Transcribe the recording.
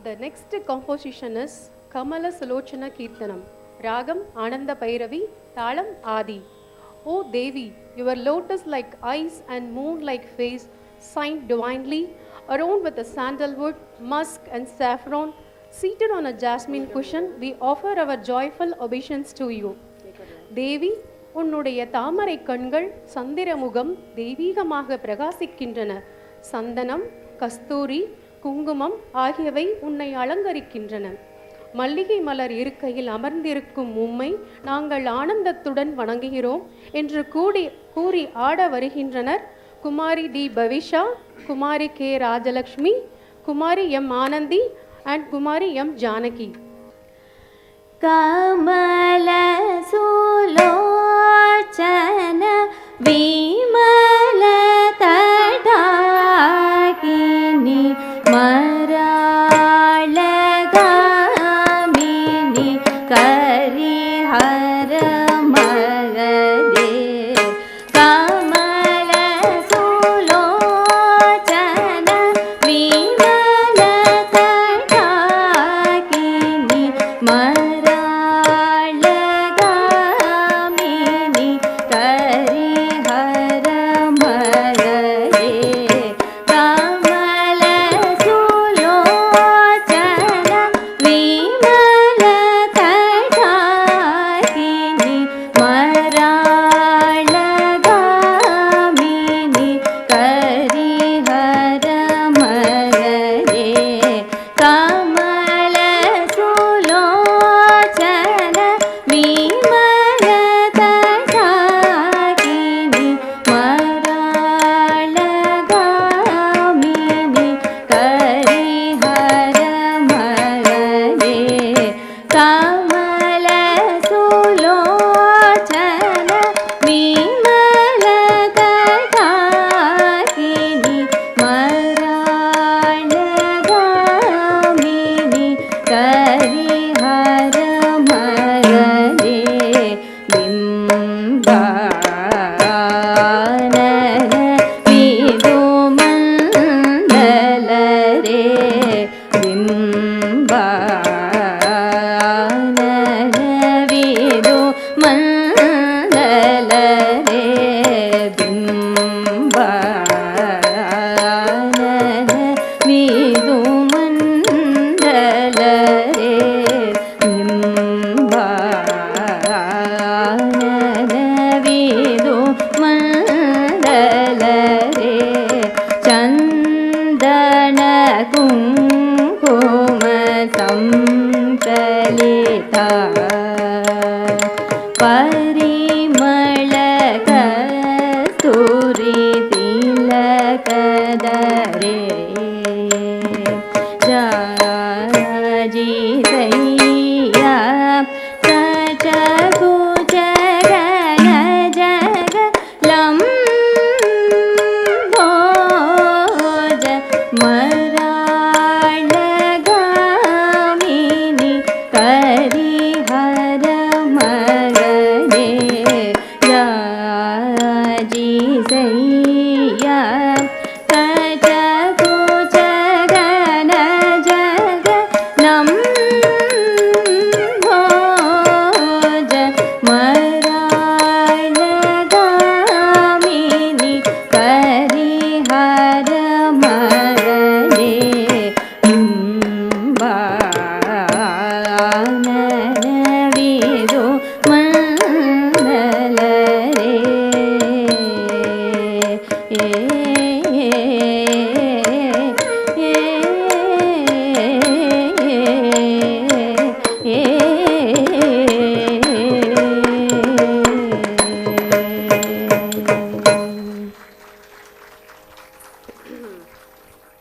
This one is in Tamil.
The next composition is Kamala Salochana Kirtanam, Ragam Ananda Pairavi, Talam Adi. O Devi, your lotus-like eyes and moon-like face shine divinely, around with a sandalwood, musk and saffron, seated on a jasmine cushion, we offer our joyful obeisance to you. Devi, உன்னுடைய தாமரை கண்கள் சந்திரமுகம் தெய்வீகமாக பிரகாசிக்கின்றன. சந்தனம், கஸ்தூரி, குங்குமம் ஆகியவை உன்னை அலங்கரிக்கின்றன. மல்லிகை மலர் இருக்கையில் அமர்ந்திருக்கும் உம்மை நாங்கள் ஆனந்தத்துடன் வணங்குகிறோம் என்று கூறி ஆட வருகின்றனர் Kumari D Bhavisha, Kumari K Rajalakshmi, Kumari M Anandhi and Kumari M Janaki. கமல சுலோச்சன விமல தடாகினி மராளகாமினி கரிஹர மகதே. கமல சுலோச்சன விமல தடாகினி மராளகாமினி கரிஹர மகதே. கமல சுலோச்சன விமல தடாகினி மராளகாமினி கரிஹர மகதே. கமல சுலோச்சன விமல தடாகினி மராளகாமினி கரிஹர மகதே. கமல சுலோச்சன விமல தடாகினி மராளகாமினி கரிஹர மகதே. பிம்பானன விதுமண்டலரே. பிம்பானன விதுமண்டலரே. பிம்பானன விதுமண்டலரே. பிம்பானன விதுமண்டலரே. சந்தன குங்கும சம்பலிதா